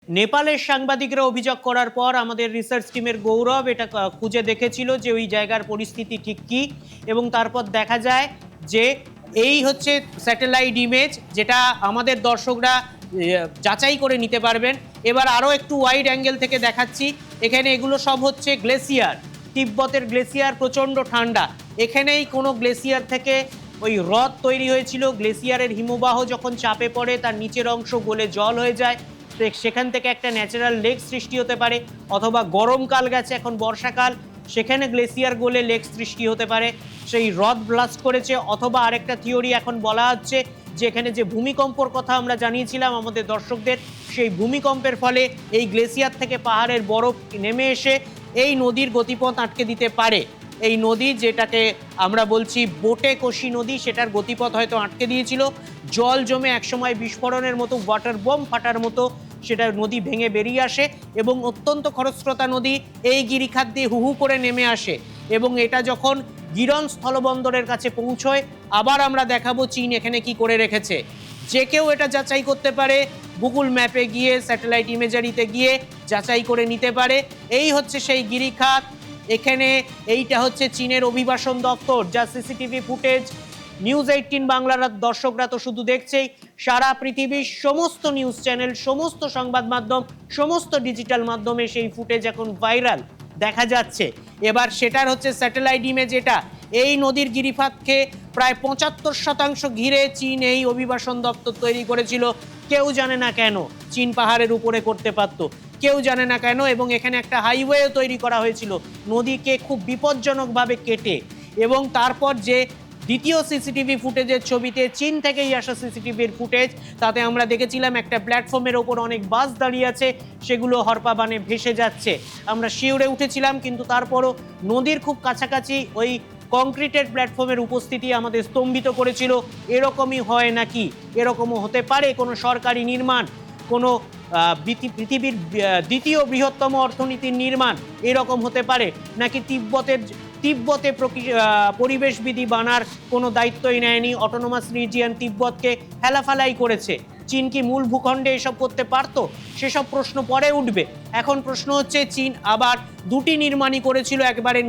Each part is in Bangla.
নেপালের সাংবাদিকরা অভিযোগ করার পর আমাদের রিসার্চ টিমের গৌরব এটা খুঁজে দেখেছিল যে ওই জায়গার পরিস্থিতি ঠিক কী, এবং তারপর দেখা যায় যে এই হচ্ছে স্যাটেলাইট ইমেজ, যেটা আমাদের দর্শকরা যাচাই করে নিতে পারবেন। এবার আরও একটু ওয়াইড অ্যাঙ্গেল থেকে দেখাচ্ছি। এখানে এগুলো সব হচ্ছে গ্লেসিয়ার, তিব্বতের গ্লেসিয়ার, প্রচণ্ড ঠান্ডা। এখানেই কোনো গ্লেসিয়ার থেকে ওই হ্রদ তৈরি হয়েছিল। গ্লেসিয়ারের হিমবাহ যখন চাপে পড়ে তার নিচের অংশ গলে জল হয়ে যায়, সেখান থেকে একটা ন্যাচারাল লেক সৃষ্টি হতে পারে, অথবা গরমকাল গেছে এখন বর্ষাকাল, সেখানে গ্লেসিয়ার গলে লেক সৃষ্টি হতে পারে, সেই হ্রদ ব্লাস্ট করেছে। অথবা আরেকটা থিওরি এখন বলা হচ্ছে যে এখানে যে ভূমিকম্পর কথা আমরা জানিয়েছিলাম আমাদের দর্শকদের, সেই ভূমিকম্পের ফলে এই গ্লেসিয়ার থেকে পাহাড়ের বরফ নেমে এসে এই নদীর গতিপথ আটকে দিতে পারে। এই নদী, যেটাকে আমরা বলছি বোটে কোশি নদী, সেটার গতিপথ হয়তো আটকে দিয়েছিল। জল জমে একসময় বিস্ফোরণের মতো, ওয়াটার বোম ফাটার মতো সেটা নদী ভেঙে বেরিয়ে আসে, এবং অত্যন্ত খরস্রোতা নদী এই গিরিখাত দিয়ে হু হু করে নেমে আসে। এবং এটা যখন গিরন স্থলবন্দরের কাছে পৌঁছয়, আবার আমরা দেখাবো চীন এখানে কি করে রেখেছে। যে কেউ এটা যাচাই করতে পারে, গুগল ম্যাপে গিয়ে, স্যাটেলাইট ইমেজারিতে গিয়ে যাচাই করে নিতে পারে। এই হচ্ছে সেই গিরিখাত। এখানে এইটা হচ্ছে চীনের অভিবাসন দপ্তর, যা সিসিটিভি ফুটেজ নিউজ 18 বাংলার দর্শকরা তো শুধু দেখছেই, সারা পৃথিবীর সমস্ত নিউজ চ্যানেল, সমস্ত সংবাদ মাধ্যম, সমস্ত ডিজিটাল মাধ্যমে সেই ফুটেজ এখন ভাইরাল দেখা যাচ্ছে। এবার সেটার হচ্ছে স্যাটেলাইট ইমেজ। এটা এই নদীর গিরিখাতকে প্রায় 75% ঘিরে চীন এই অভিবাসন দপ্তর তৈরি করেছিল। কেউ জানে না কেন চীন পাহাড়ের উপরে করতে পারতো, কেউ জানে না কেন। এবং এখানে একটা হাইওয়ে তৈরি করা হয়েছিল নদীকে খুব বিপজ্জনকভাবে কেটে। এবং তারপর যে দ্বিতীয় সিসিটিভি ফুটেজের ছবিতে, চীন থেকেই আসা সিসিটিভির ফুটেজ, তাতে আমরা দেখেছিলাম একটা প্ল্যাটফর্মের ওপর অনেক বাস দাঁড়িয়ে আছে, সেগুলো হরপাবানে ভেসে যাচ্ছে। আমরা শিউরে উঠেছিলাম, কিন্তু তারপরও নদীর খুব কাছাকাছি ওই কংক্রিটের প্ল্যাটফর্মের উপস্থিতি আমাদের স্তম্ভিত করেছিল। এরকমই হয় নাকি? এরকমও হতে পারে কোনো সরকারি নির্মাণ, কোনো পৃথিবীর দ্বিতীয় বৃহত্তম অর্থনীতির নির্মাণ, এরকম হতে পারে নাকি? তিব্বতে পরিবেশবিধি বানার কোনো দায়িত্বই নেয়নি, অটোনোমাস রিজিয়ন তিব্বতকে হেলাফেলাই করেছে। চীন কি মূল ভূখণ্ডে এসব করতে পারতো? সেসব প্রশ্ন পরে উঠবে। এখন প্রশ্ন হচ্ছে, চীন আবার দুটি নির্মাণই করেছিল একবারে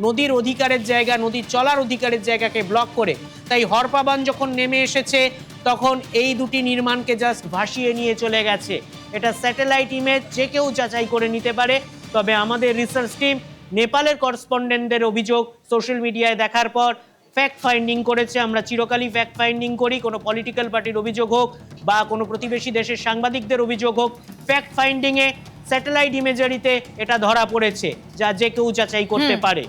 নদীর অধিকারের জায়গা, নদীর চলার অধিকারের জায়গাকে ব্লক করে। তাই হরপাবান যখন নেমে এসেছে, তখন এই দুটি নির্মাণকে জাস্ট ভাসিয়ে নিয়ে চলে গেছে। এটা স্যাটেলাইট ইমেজ, যে কেউ যাচাই করে নিতে পারে। তবে আমাদের রিসার্চ টিম নেপালের করেসপন্ডেন্টদের অভিযোগ সোশ্যাল মিডিয়ায় দেখার পর ফ্যাক্ট ফাইন্ডিং করেছে। আমরা চিরকালই ফ্যাক্ট ফাইন্ডিং করি, কোনো পলিটিক্যাল পার্টির অভিযোগ হোক বা কোনো প্রতিবেশী দেশের সাংবাদিকদের অভিযোগ হোক, ফ্যাক্ট ফাইন্ডিংয়ে স্যাটেলাইট ইমেজারিতে এটা ধরা পড়েছে, যা যে কেউ যাচাই করতে পারে।